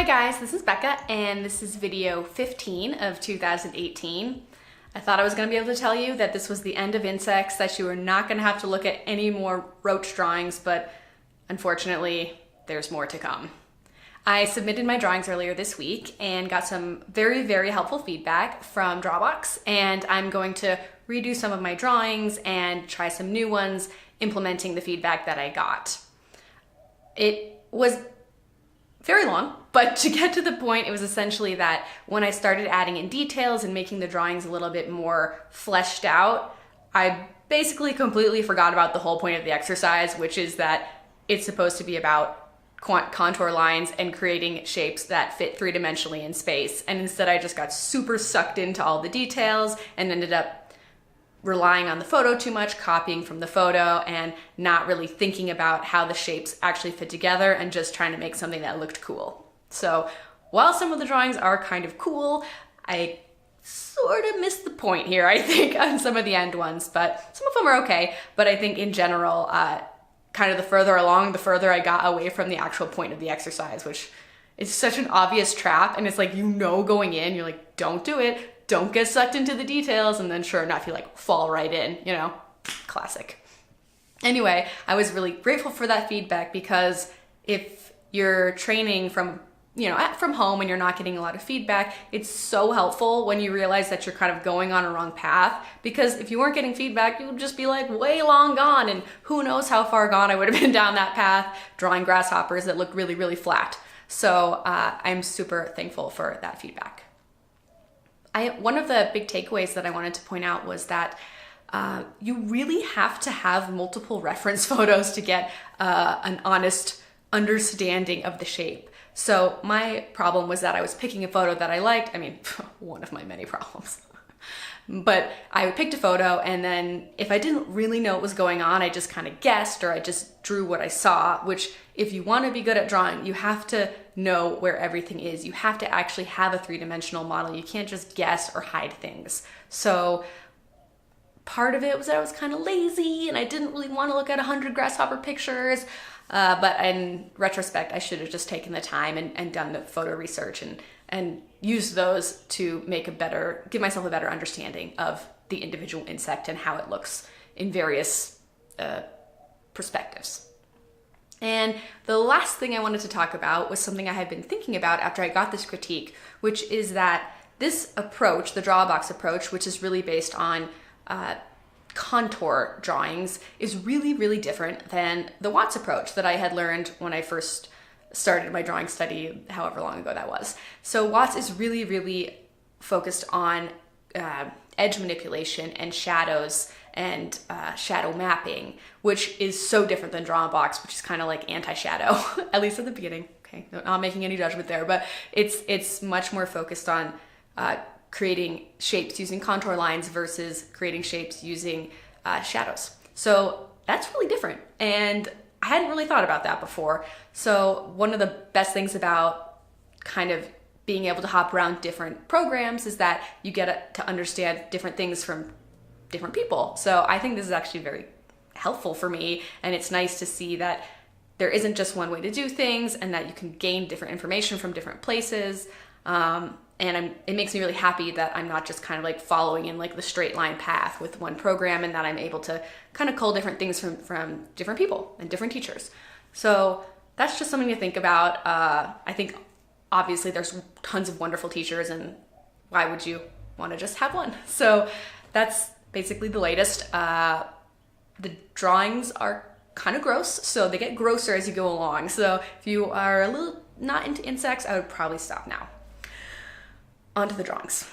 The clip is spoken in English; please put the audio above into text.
Hi guys, this is Becca and this is video 15 of 2018. I thought I was going to be able to tell you that this was the end of insects, that you were not going to have to look at any more roach drawings, but unfortunately there's more to come. I submitted my drawings earlier this week and got some very helpful feedback from DrawABox, and I'm going to redo some of my drawings and try some new ones implementing the feedback that I got. It was very long, but to get to the point, it was essentially that when I started adding in details and making the drawings a little bit more fleshed out, I basically completely forgot about the whole point of the exercise, which is that it's supposed to be about contour lines and creating shapes that fit three-dimensionally in space. And instead I just got super sucked into all the details and ended up relying on the photo too much, copying from the photo, and not really thinking about how the shapes actually fit together and just trying to make something that looked cool. So while some of the drawings are kind of cool, I sort of missed the point here, I think, on some of the end ones, but some of them are okay. But I think in general, kind of the further along, the further I got away from the actual point of the exercise, which is such an obvious trap. And it's like, you know, going in, you're like, don't do it. Don't get sucked into the details, and then sure enough, you like fall right in, you know, classic. Anyway, I was really grateful for that feedback, because if you're training from, from home and you're not getting a lot of feedback, it's so helpful when you realize that you're kind of going on a wrong path, because if you weren't getting feedback, you would just be like way long gone, and who knows how far gone I would have been down that path drawing grasshoppers that look really flat. So I'm super thankful for that feedback. One of the big takeaways that I wanted to point out was that you really have to have multiple reference photos to get an honest understanding of the shape. So my problem was that I was picking a photo that I liked. I mean, one of my many problems. But I picked a photo, and then if I didn't really know what was going on, I just kind of guessed, or I just drew what I saw, which if you want to be good at drawing, you have to know where everything is. You have to actually have a three-dimensional model. You can't just guess or hide things. So part of it was that I was kind of lazy and I didn't really want to look at 100 grasshopper pictures. But in retrospect, I should have just taken the time and done the photo research and used those to give myself a better understanding of the individual insect and how it looks in various perspectives. And the last thing I wanted to talk about was something I had been thinking about after I got this critique, which is that this approach, the DrawABox approach, which is really based on contour drawings, is really different than the Watts approach that I had learned when I first started my drawing study, however long ago that was. So Watts is really focused on edge manipulation and shadows and shadow mapping, which is so different than DrawABox, which is kind of like anti-shadow, at least at the beginning. Okay, not making any judgment there, but it's much more focused on creating shapes using contour lines versus creating shapes using shadows. So that's really different, and I hadn't really thought about that before. So one of the best things about kind of being able to hop around different programs is that you get to understand different things from different people. So I think this is actually very helpful for me, and it's nice to see that there isn't just one way to do things and that you can gain different information from different places. And it makes me really happy that I'm not just kind of like following in like the straight line path with one program, and that I'm able to kind of cull different things from different people and different teachers. So that's just something to think about. I think obviously there's tons of wonderful teachers, and why would you want to just have one? So that's basically the latest. The drawings are kind of gross, so they get grosser as you go along. So if you are a little not into insects, I would probably stop now. On to the drawings.